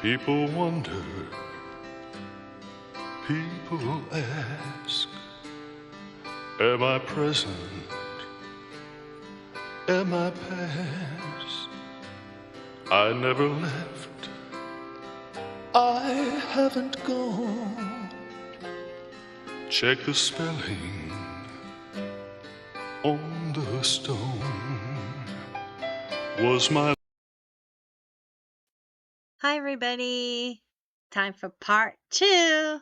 People wonder, people ask, am I present? Am I past? I never left, I haven't gone. Check the spelling on the stone. Was my... Hi, everybody. Time for part 2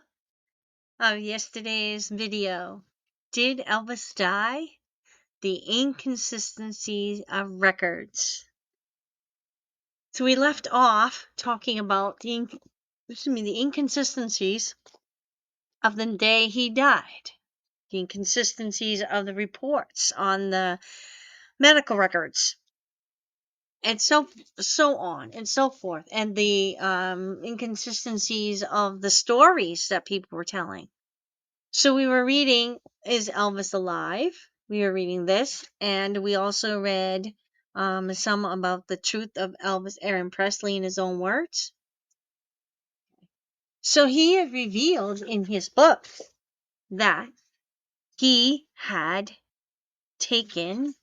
of yesterday's video. Did Elvis die? The inconsistencies of records. So we left off talking about the inconsistencies of the day he died. The inconsistencies of the reports on the medical records. And so on and so forth, and the inconsistencies of the stories that people were telling. So we were reading, Is Elvis Alive? We were reading this, and we also read some about the truth of Elvis Aaron Presley in his own words. So he had revealed in his book that he had taken,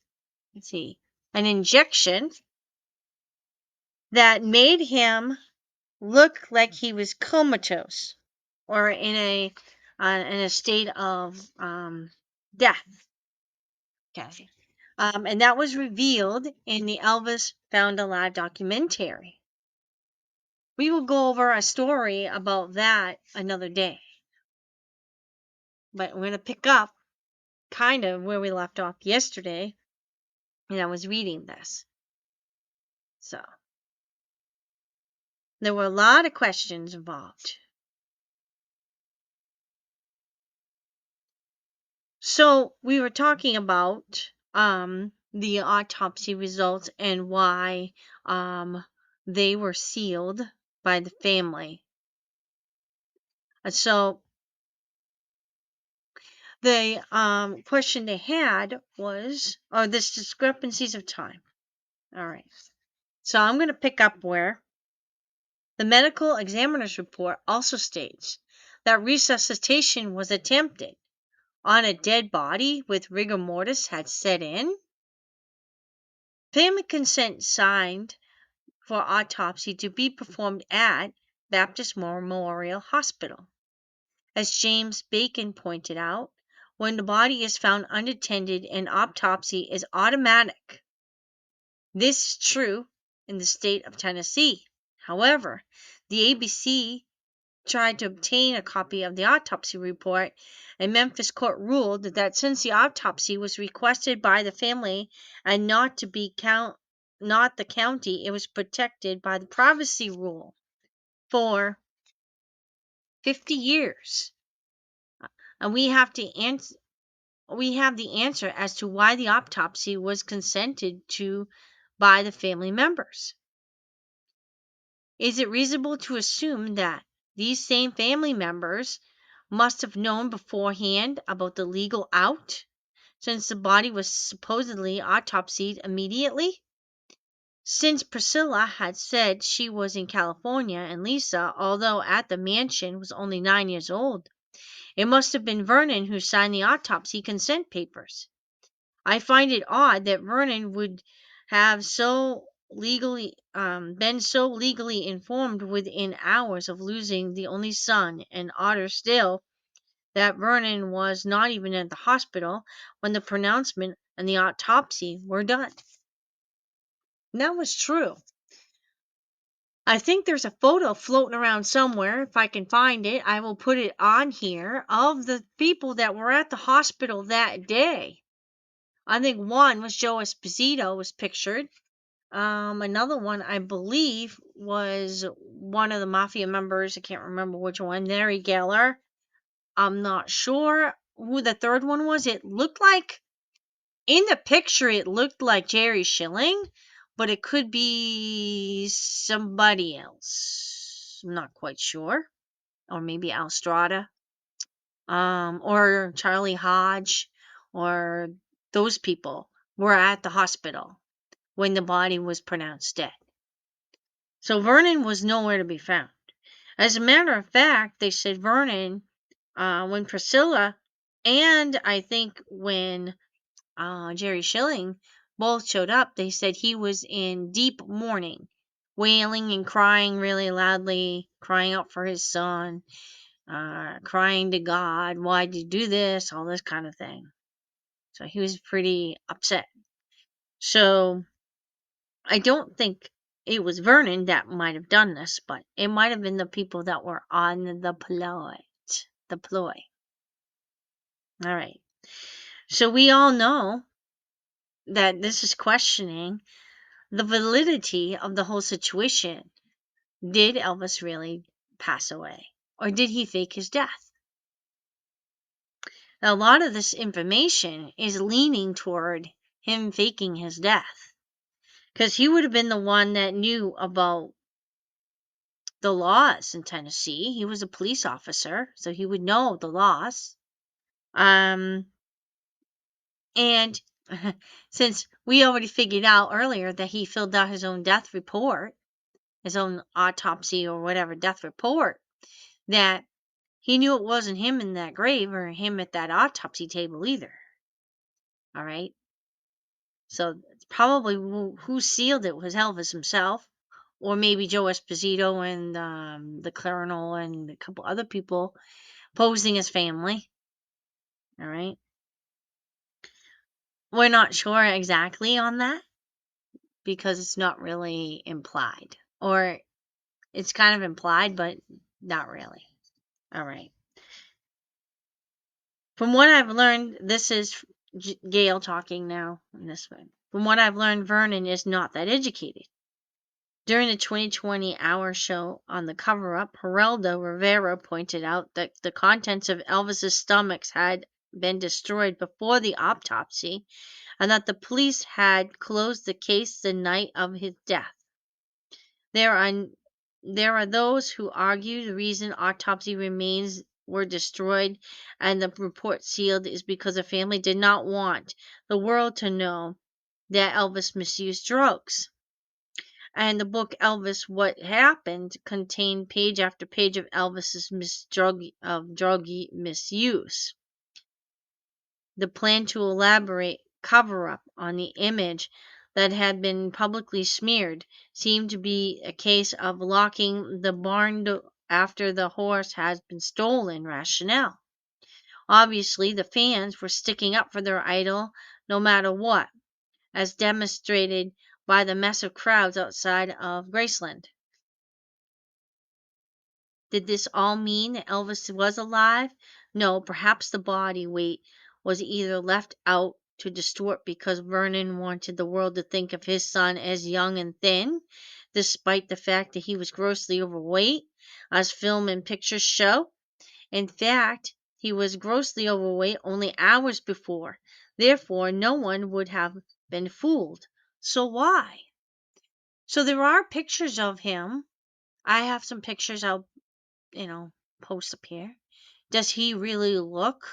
an injection that made him look like he was comatose or in a state of death. Okay. And that was revealed in the Elvis Found Alive documentary. We will go over a story about that another day. But we're going to pick up kind of where we left off yesterday, and I was reading this. So there were a lot of questions involved. So we were talking about the autopsy results and why they were sealed by the family. And so the question they had was, this discrepancies of time. All right. So I'm going to pick up where the medical examiner's report also states that resuscitation was attempted on a dead body with rigor mortis had set in. Family consent signed for autopsy to be performed at Baptist Memorial Hospital. As James Bacon pointed out, when the body is found unattended, an autopsy is automatic. This is true in the state of Tennessee. However, the ABC tried to obtain a copy of the autopsy report. A Memphis court ruled that since the autopsy was requested by the family and not the county, it was protected by the privacy rule for 50 years. And we have the answer as to why the autopsy was consented to by the family members. Is it reasonable to assume that these same family members must have known beforehand about the legal out, since the body was supposedly autopsied immediately? Since Priscilla had said she was in California and Lisa, although at the mansion, was only 9 years old, it must have been Vernon who signed the autopsy consent papers. I find it odd that Vernon would have been so legally informed within hours of losing the only son, and odder still that Vernon was not even at the hospital when the pronouncement and the autopsy were done. And that was true. I think there's a photo floating around somewhere. If I can find it, I will put it on here of the people that were at the hospital that day. I think one was Joe Esposito was pictured. Another one, I believe, was one of the Mafia members. I can't remember which one. Larry Geller. I'm not sure who the third one was. It looked like, in the picture, it looked like Jerry Schilling, but it could be somebody else. I'm not quite sure. Or maybe Al Strada. Or Charlie Hodge, or those people were at the hospital when the body was pronounced dead. So Vernon was nowhere to be found. As a matter of fact, they said Vernon, when Priscilla and I think when Jerry Schilling both showed up, they said he was in deep mourning, wailing and crying really loudly, crying out for his son, crying to God, why'd you do this, all this kind of thing. So he was pretty upset. So I don't think it was Vernon that might have done this, but it might have been the people that were on the ploy. The ploy. All right. So we all know that this is questioning the validity of the whole situation. Did Elvis really pass away? Or did he fake his death? Now, a lot of this information is leaning toward him faking his death. Because he would have been the one that knew about the laws in Tennessee. He was a police officer, so he would know the laws. And since we already figured out earlier that he filled out his own death report, his own autopsy or whatever death report, that he knew it wasn't him in that grave or him at that autopsy table either. All right. So probably who sealed it was Elvis himself, or maybe Joe Esposito and the colonel and a couple other people posing as family. All right. We're not sure exactly on that because it's not really implied, or it's kind of implied, but not really. All right. From what I've learned, this is Gail talking now in this one. From what I've learned, Vernon is not that educated. During the 2020 hour show on the cover-up, Geraldo Rivera pointed out that the contents of Elvis's stomach had been destroyed before the autopsy and that the police had closed the case the night of his death. There are those who argue the reason autopsy remains were destroyed and the report sealed is because the family did not want the world to know that Elvis misused drugs. And the book Elvis What Happened contained page after page of Elvis's drug misuse. The plan to elaborate cover-up on the image that had been publicly smeared seemed to be a case of locking the barn after the horse has been stolen rationale. Obviously, the fans were sticking up for their idol no matter what, as demonstrated by the massive crowds outside of Graceland. Did this all mean that Elvis was alive? No, perhaps the body weight was either left out to distort because Vernon wanted the world to think of his son as young and thin, despite the fact that he was grossly overweight, as film and pictures show. In fact, he was grossly overweight only hours before. Therefore, no one would have been fooled. So why? So there are pictures of him. I have some pictures I'll post up here. Does he really look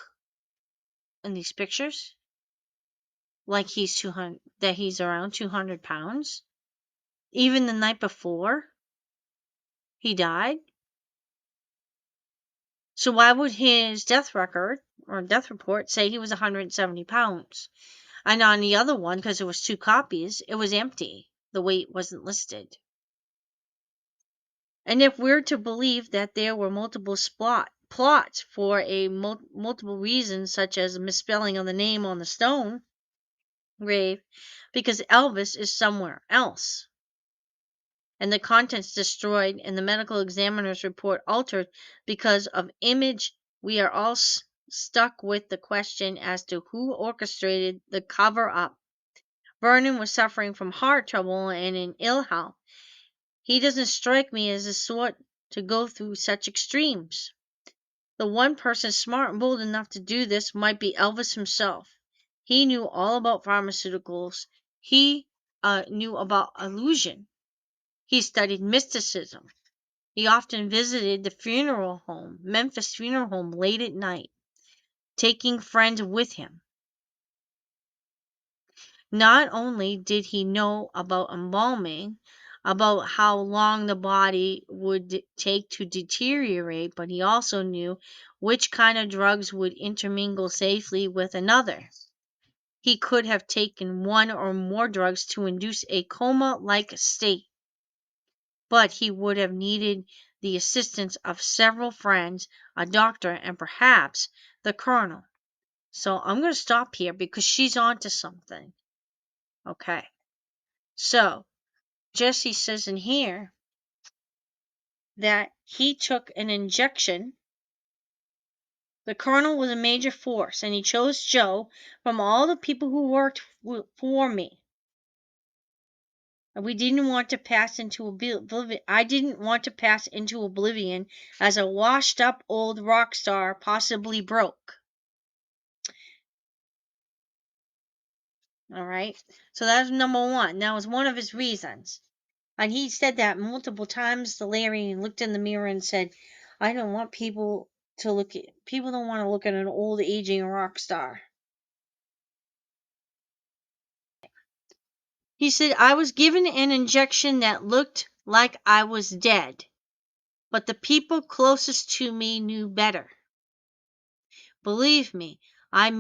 in these pictures like he's around 200 pounds? Even the night before he died? So why would his death record or death report say he was 170 pounds? And on the other one, because there was 2 copies, it was empty. The weight wasn't listed. And if we're to believe that there were multiple plots for multiple reasons, such as a misspelling of the name on the stone grave, because Elvis is somewhere else, and the contents destroyed and the medical examiner's report altered because of image, we are all stuck with the question as to who orchestrated the cover-up. Vernon was suffering from heart trouble and in ill health. He doesn't strike me as the sort to go through such extremes. The one person smart and bold enough to do this might be Elvis himself. He knew all about pharmaceuticals. He knew about illusion. He studied mysticism. He often visited the funeral home, Memphis funeral home, late at night, taking friends with him. Not only did he know about embalming, about how long the body would take to deteriorate, but he also knew which kind of drugs would intermingle safely with another. He could have taken one or more drugs to induce a coma-like state, but he would have needed the assistance of several friends, a doctor, and perhaps the colonel. So I'm going to stop here because she's on to something. Okay. So Jesse says in here that he took an injection. The colonel was a major force, and he chose Joe from all the people who worked for me. We didn't want to pass into oblivion. I didn't want to pass into oblivion as a washed-up old rock star, possibly broke. All right. So that's number one. That was one of his reasons. And he said that multiple times to Larry and looked in the mirror and said, I don't want people to look at, people don't want to look at an old aging rock star. He said, I was given an injection that looked like I was dead, but the people closest to me knew better. Believe me, I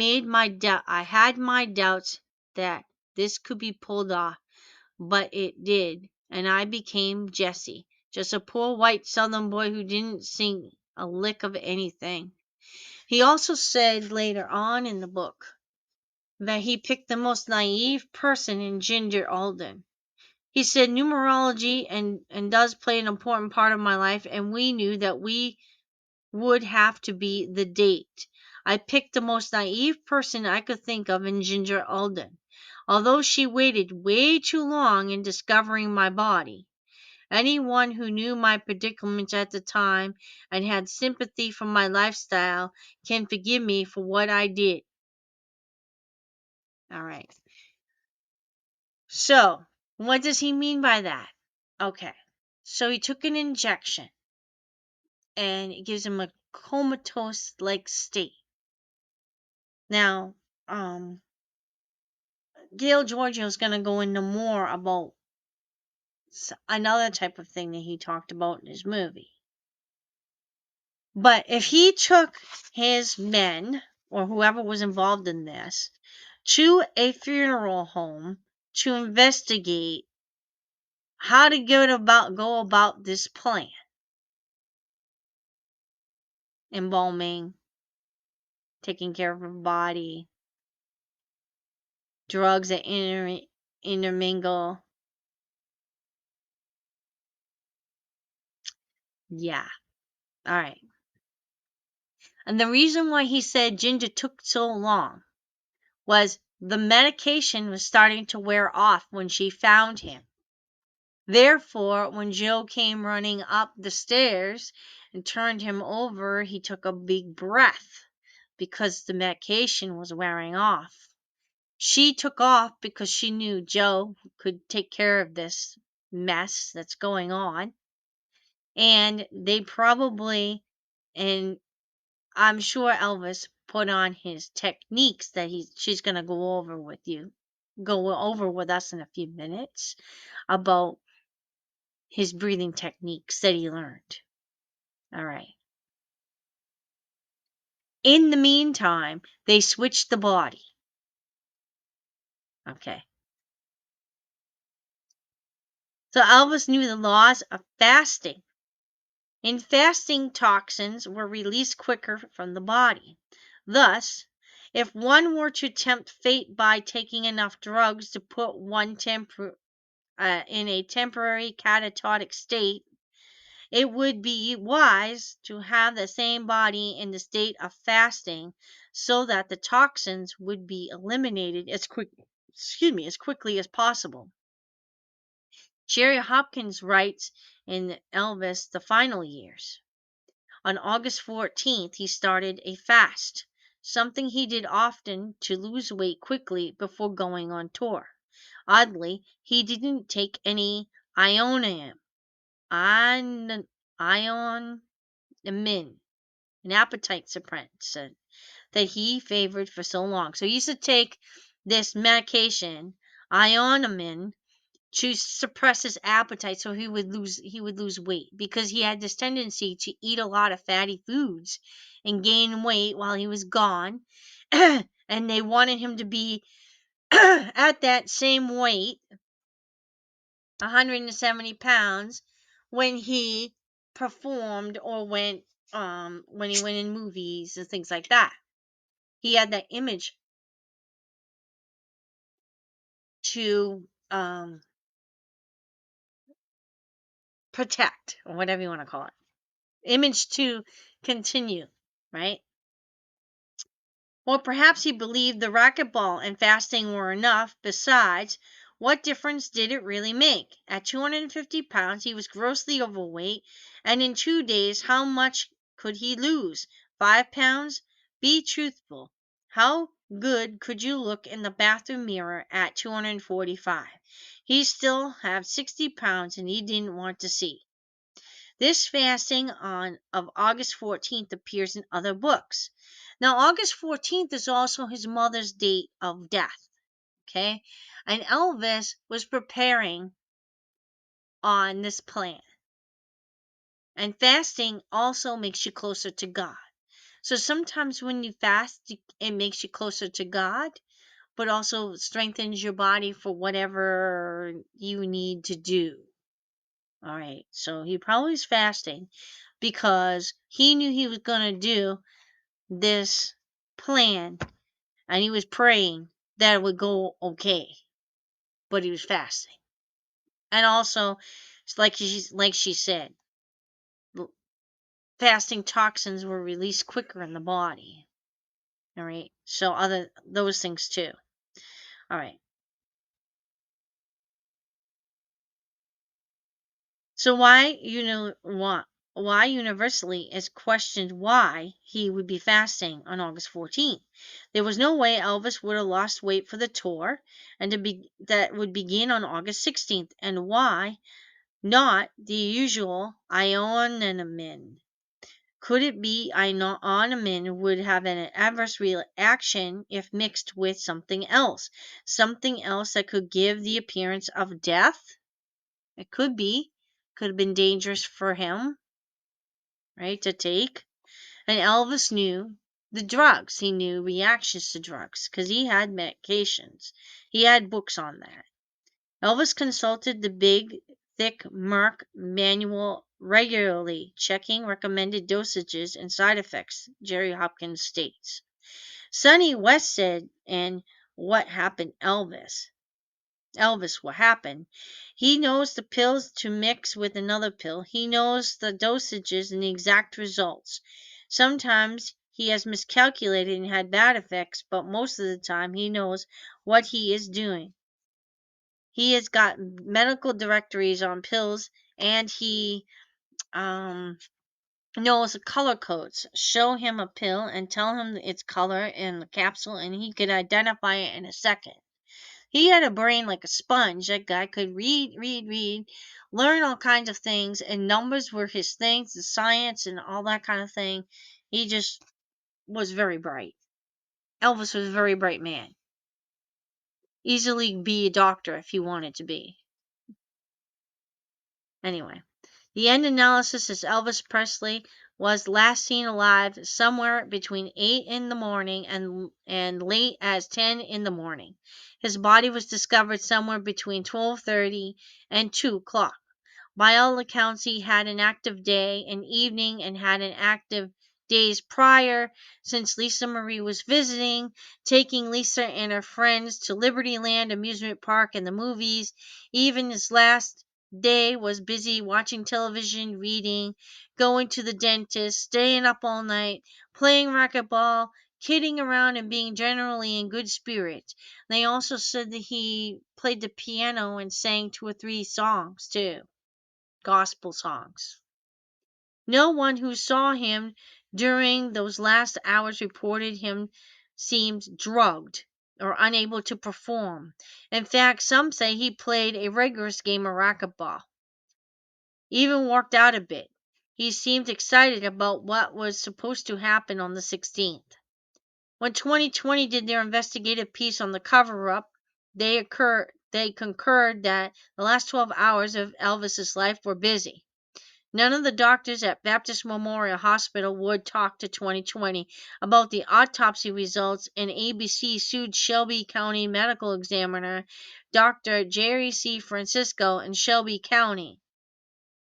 had my doubts that this could be pulled off, but it did, and I became Jesse, just a poor white southern boy who didn't sing a lick of anything. He also said later on in the book that he picked the most naive person in Ginger Alden. He said numerology and does play an important part of my life, and we knew that we would have to be the date. I picked the most naive person I could think of in Ginger Alden, although she waited way too long in discovering my body. Anyone who knew my predicament at the time and had sympathy for my lifestyle can forgive me for what I did. All right. So, what does he mean by that? Okay. So he took an injection and it gives him a comatose like state. Now, Gail Giorgio is going to go into more about another type of thing that he talked about in his movie. But if he took his men, or whoever was involved in this, to a funeral home to investigate how to go about this plan, embalming, taking care of a body, drugs that intermingle. Yeah. All right. And the reason why he said Ginger took so long was the medication was starting to wear off when she found him. Therefore, when Joe came running up the stairs and turned him over, he took a big breath because the medication was wearing off. She took off because she knew Joe could take care of this mess that's going on. And they probably, and I'm sure Elvis put on his techniques that she's going to go over with us in a few minutes about his breathing techniques that he learned. All right. In the meantime, they switched the body. Okay. So Elvis knew the laws of fasting. In fasting, toxins were released quicker from the body. Thus, if one were to tempt fate by taking enough drugs to put one in a temporary catatonic state, it would be wise to have the same body in the state of fasting so that the toxins would be eliminated as quickly as possible. Jerry Hopkins writes in Elvis The Final Years. On August 14th, he started a fast, something he did often to lose weight quickly before going on tour. Oddly, he didn't take any ionamin, an appetite suppressant that he favored for so long. So he used to take this medication, ionamin, to suppress his appetite so he would lose weight, because he had this tendency to eat a lot of fatty foods and gain weight while he was gone. And they wanted him to be at that same weight, 170 pounds, when he performed or when he went in movies and things like that. He had that image to protect, or whatever you want to call it. Image to continue, right? Or perhaps he believed the racquetball and fasting were enough. Besides, what difference did it really make? At 250 pounds, he was grossly overweight, and in 2 days, how much could he lose? 5 pounds? Be truthful. How good could you look in the bathroom mirror at 245? He still had 60 pounds, and he didn't want to see. This fasting of August 14th appears in other books. Now, August 14th is also his mother's date of death, okay? And Elvis was preparing on this plan. And fasting also makes you closer to God. So sometimes when you fast, it makes you closer to God, but also strengthens your body for whatever you need to do. All right, so he probably is fasting because he knew he was going to do this plan, and he was praying that it would go okay, but he was fasting. And also, like she said, fasting toxins were released quicker in the body. All right, so those things too. All right. So why universally is questioned why he would be fasting on August 14th. There was no way Elvis would have lost weight for the tour and that would begin on August 16th, and why not the usual ionomin. Could it be ionomin would have an adverse reaction if mixed with something else that could give the appearance of death? It could be. Could have been dangerous for him, right, to take. And Elvis knew the drugs. He knew reactions to drugs because he had medications. He had books on that. Elvis consulted the big, thick Merck manual regularly, checking recommended dosages and side effects, Jerry Hopkins states. Sonny West said in What Happened Elvis, what happened. He knows the pills to mix with another pill. He knows the dosages and the exact results. Sometimes he has miscalculated and had bad effects, but most of the time he knows what he is doing. He has got medical directories on pills, and he knows the color codes. Show him a pill and tell him its color in the capsule, and he could identify it in a second. He had a brain like a sponge. That guy could read, learn all kinds of things, and numbers were his things, the science and all that kind of thing. He just was very bright. Elvis was a very bright man. Easily be a doctor if he wanted to be. Anyway, the end analysis is Elvis Presley was last seen alive somewhere between 8 in the morning and late as 10 in the morning. His body was discovered somewhere between 12:30 and 2 o'clock. By all accounts, he had an active day and evening and had an active days prior, since Lisa Marie was visiting, taking Lisa and her friends to Liberty Land amusement park and the movies. Even his last day was busy watching television, reading, going to the dentist, staying up all night, playing racquetball, kidding around, and being generally in good spirits. They also said that he played the piano and sang 2 or 3 songs too, gospel songs. No one who saw him during those last hours reported him seemed drugged or unable to perform. In fact, some say he played a rigorous game of racquetball, even worked out a bit. He seemed excited about what was supposed to happen on the 16th. When 2020 did their investigative piece on the cover-up, they they concurred that the last 12 hours of Elvis's life were busy. None of the doctors at Baptist Memorial Hospital would talk to 2020 about the autopsy results, and ABC sued Shelby County Medical Examiner Dr. Jerry C. Francisco in Shelby County.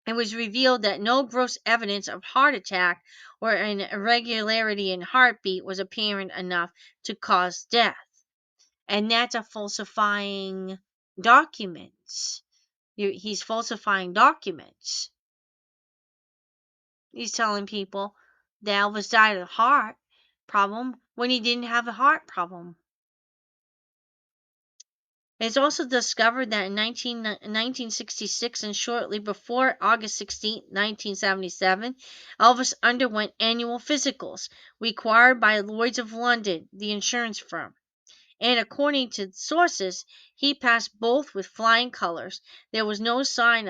It was revealed that no gross evidence of heart attack or an irregularity in heartbeat was apparent enough to cause death. And that's a falsifying documents. He's falsifying documents. He's telling people that Elvis died of a heart problem when he didn't have a heart problem. It's also discovered that in 1966 and shortly before August 16, 1977, Elvis underwent annual physicals required by Lloyd's of London, the insurance firm. And according to sources, he passed both with flying colors. There was no sign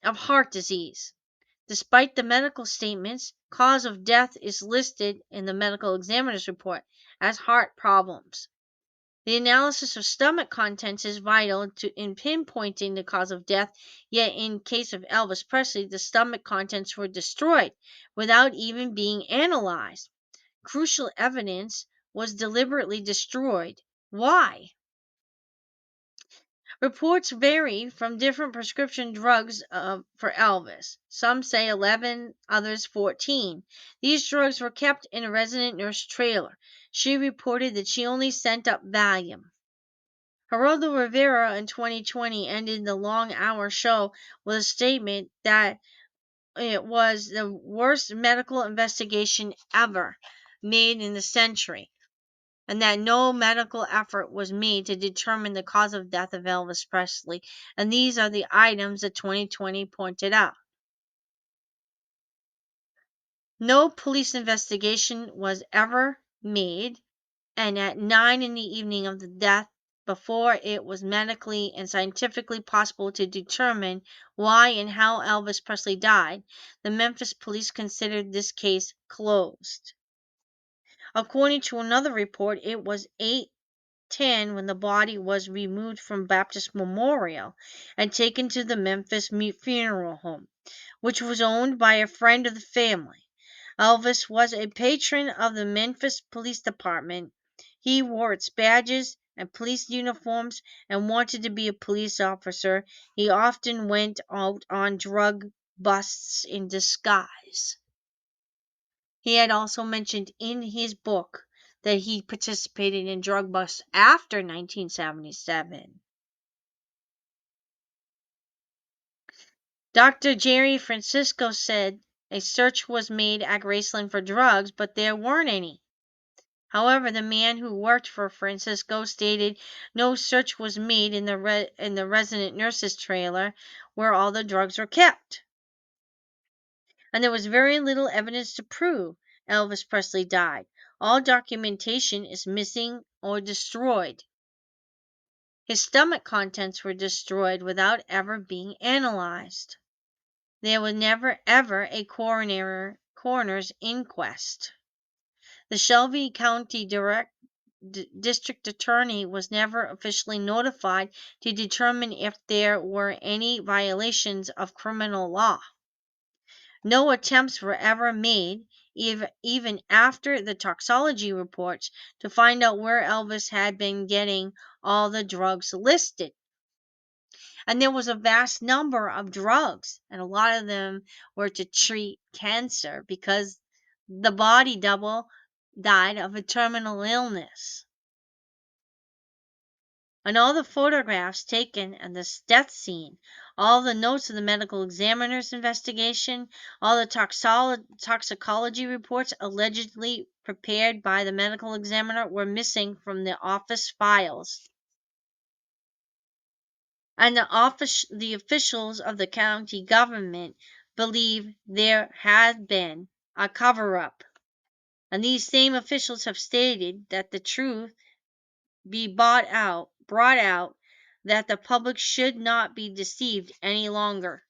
of heart disease. Despite the medical statements, cause of death is listed in the medical examiner's report as heart problems. The analysis of stomach contents is vital in pinpointing the cause of death, yet in case of Elvis Presley, the stomach contents were destroyed without even being analyzed. Crucial evidence was deliberately destroyed. Why? Reports vary from different prescription drugs for Elvis. Some say 11, others 14. These drugs were kept in a resident nurse trailer. She reported that she only sent up Valium. Geraldo Rivera in 2020 ended the long-hour show with a statement that it was the worst medical investigation ever made in the century, and that no medical effort was made to determine the cause of death of Elvis Presley. And these are the items that 2020 pointed out. No police investigation was ever made, and at 9 in the evening of the death, before it was medically and scientifically possible to determine why and how Elvis Presley died, the Memphis police considered this case closed. According to another report, it was 8:10 when the body was removed from Baptist Memorial and taken to the Memphis funeral home, which was owned by a friend of the family. Elvis was a patron of the Memphis Police Department. He wore its badges and police uniforms and wanted to be a police officer. He often went out on drug busts in disguise. He had also mentioned in his book that he participated in drug busts after 1977. Dr. Jerry Francisco said a search was made at Graceland for drugs, but there weren't any. However, the man who worked for Francisco stated no search was made in the resident nurse's trailer where all the drugs were kept. And there was very little evidence to prove Elvis Presley died. All documentation is missing or destroyed. His stomach contents were destroyed without ever being analyzed. There was never ever a coroner's inquest. The Shelby County District Attorney was never officially notified to determine if there were any violations of criminal law. No attempts were ever made, even after the toxicology reports, to find out where Elvis had been getting all the drugs listed. And there was a vast number of drugs, and a lot of them were to treat cancer because the body double died of a terminal illness. And all the photographs taken at the death scene, all the notes of the medical examiner's investigation, all the toxicology reports allegedly prepared by the medical examiner were missing from the office files. And the officials of the county government believe there had been a cover-up. And these same officials have stated that the truth be brought out, that the public should not be deceived any longer.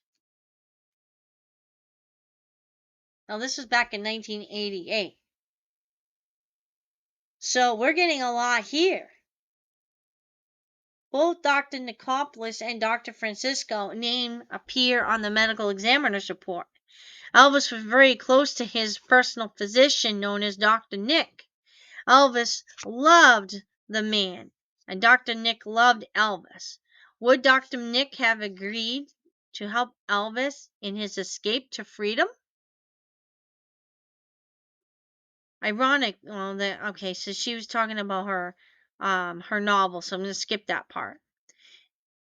Now, this was back in 1988. So we're getting a lot here. Both Dr. Nicopolis and Dr. Francisco name appear on the medical examiner's report. Elvis was very close to his personal physician known as Dr. Nick. Elvis loved the man, and Dr. Nick loved Elvis. Would Dr. Nick have agreed to help Elvis in his escape to freedom? Ironic. Well, okay, so she was talking about her novel, so I'm going to skip that part.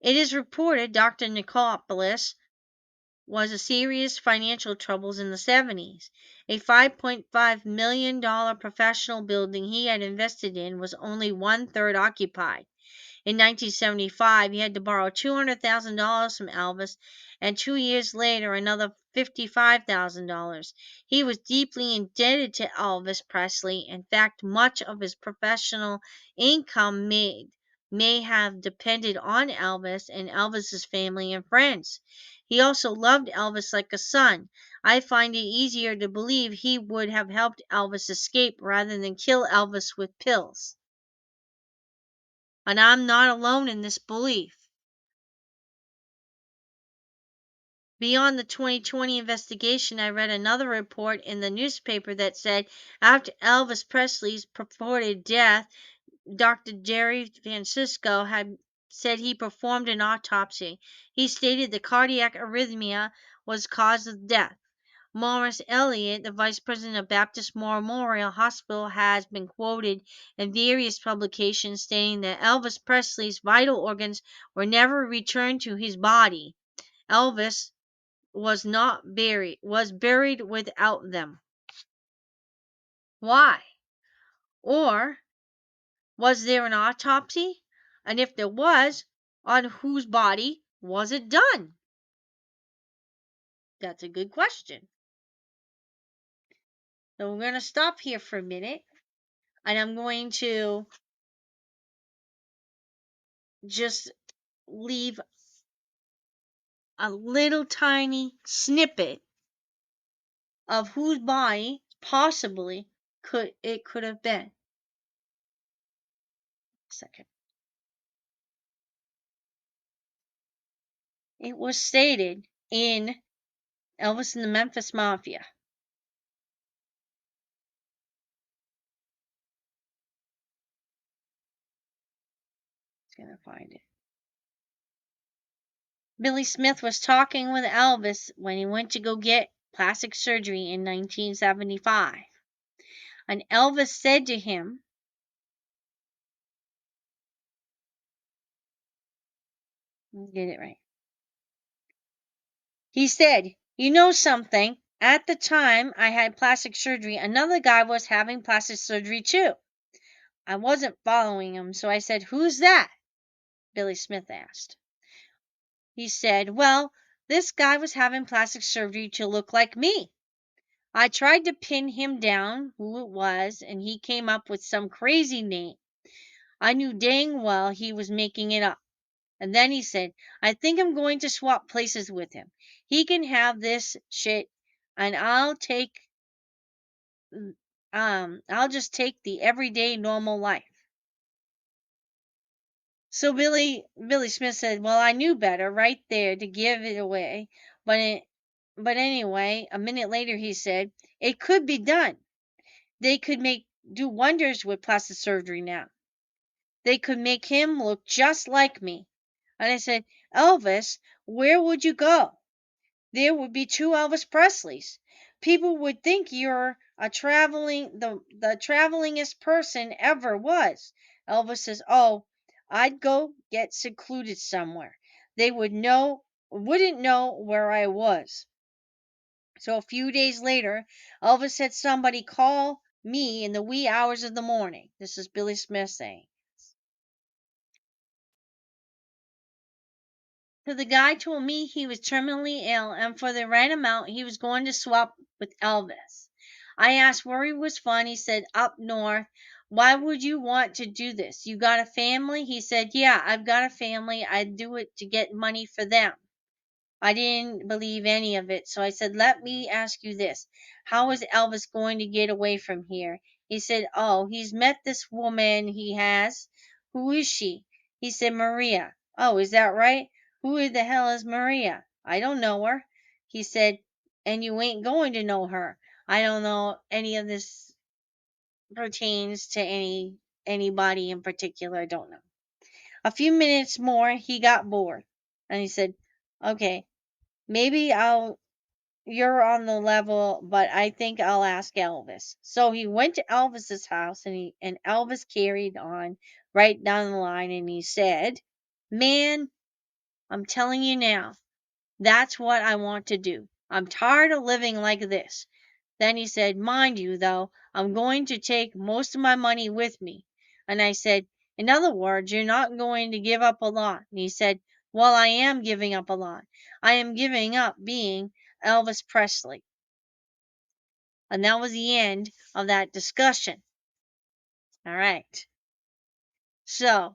It is reported Dr. Nicopolis was a serious financial troubles in the 70s. A $5.5 million professional building he had invested in was only one-third occupied. In 1975, he had to borrow $200,000 from Elvis, and 2 years later, another $55,000. He was deeply indebted to Elvis Presley. In fact, much of his professional income may have depended on Elvis and Elvis's family and friends. He also loved Elvis like a son. I find it easier to believe he would have helped Elvis escape rather than kill Elvis with pills. And I'm not alone in this belief. Beyond the 2020 investigation, I read another report in the newspaper that said after Elvis Presley's purported death, Dr. Jerry Francisco had said he performed an autopsy. He stated the cardiac arrhythmia was cause of death. Morris Elliott, the vice president of Baptist Memorial Hospital, has been quoted in various publications stating that Elvis Presley's vital organs were never returned to his body. Elvis was buried without them. Why? Or was there an autopsy? And if there was, on whose body was it done? That's a good question. So we're going to stop here for a minute, and I'm going to just leave a little tiny snippet of whose body possibly could have been. Second. It was stated in Elvis and the Memphis Mafia. It's gonna find it. Billy Smith was talking with Elvis when he went to go get plastic surgery in 1975. And Elvis said to him, get it right. He said, "You know something? At the time I had plastic surgery, another guy was having plastic surgery too." I wasn't following him, so I said, "Who's that?" Billy Smith asked. He said, "Well, this guy was having plastic surgery to look like me." I tried to pin him down who it was, and he came up with some crazy name. I knew dang well he was making it up. And then he said, "I think I'm going to swap places with him. He can have this shit, and I'll just take the everyday normal life." So Billy Smith said, "Well, I knew better right there to give it away, but anyway, a minute later he said, 'It could be done. They could do wonders with plastic surgery now. They could make him look just like me.' And I said, 'Elvis, where would you go? There would be two Elvis Presleys. People would think you're the travelingest person ever was.' Elvis says, 'Oh, I'd go get secluded somewhere. They wouldn't know where I was.' So a few days later, Elvis had somebody call me in the wee hours of the morning." This is Billy Smith saying. So the guy told me he was terminally ill, and for the right amount, he was going to swap with Elvis. I asked where he was from. He said, "Up north." "Why would you want to do this? You got a family?" He said, "Yeah, I've got a family. I'd do it to get money for them." I didn't believe any of it, so I said, "Let me ask you this. How is Elvis going to get away from here?" He said, "Oh, he's met this woman he has." "Who is she?" He said, Maria. Oh, is that right? Who the hell is Maria? I don't know her. He said, and you ain't going to know her. I don't know any of this pertains to anybody in particular. I don't know. A few minutes more, he got bored. And he said, okay, maybe you're on the level, but I think I'll ask Elvis. So he went to Elvis's house, and Elvis carried on right down the line, and he said, man, I'm telling you now, that's what I want to do. I'm tired of living like this. Then he said, mind you, though, I'm going to take most of my money with me. And I said, in other words, you're not going to give up a lot. And he said, well, I am giving up a lot. I am giving up being Elvis Presley. And that was the end of that discussion. All right. So,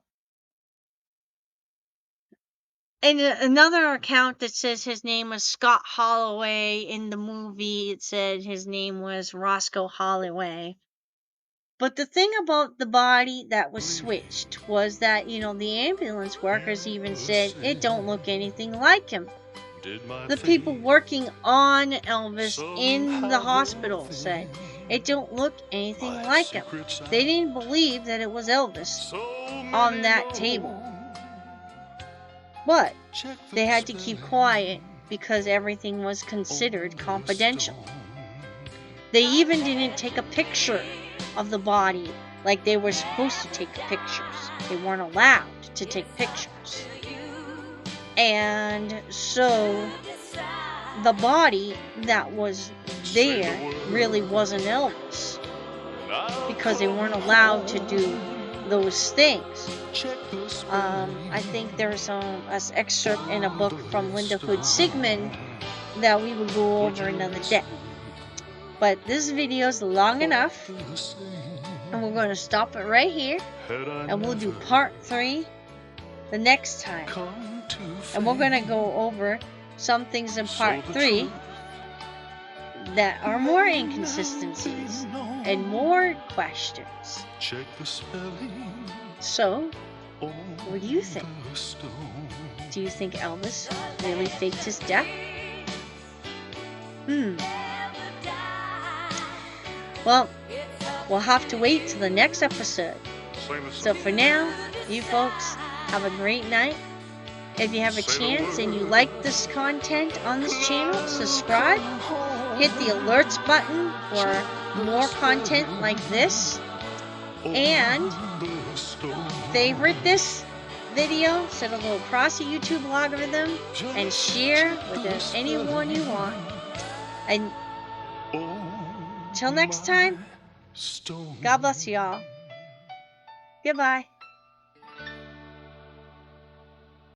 in another account that says his name was Scott Holloway, in the movie it said his name was Roscoe Holloway. But the thing about the body that was switched was that, the ambulance workers even said it don't look anything like him. The people working on Elvis in the hospital said it don't look anything like him. They didn't believe that it was Elvis on that table. But they had to keep quiet because everything was considered confidential. They even didn't take a picture of the body like they were supposed to take pictures. They weren't allowed to take pictures. And so the body that was there really wasn't Elvis because they weren't allowed to do those things. I think there's an excerpt in a book from Linda Hood Sigmund that we will go over another day. But this video is long enough, and we're going to stop it right here, and we'll do part 3 the next time. And we're going to go over some things in part 3 that are more inconsistencies and more questions. So, what do you think? Do you think Elvis really faked his death? Well, we'll have to wait till the next episode. So for now, you folks have a great night. If you have a chance and you like this content on this channel, subscribe. Hit the alerts button for more content like this. And favorite this video, set a little across the YouTube algorithm, and share with anyone you want. And till next time, God bless you all. Goodbye.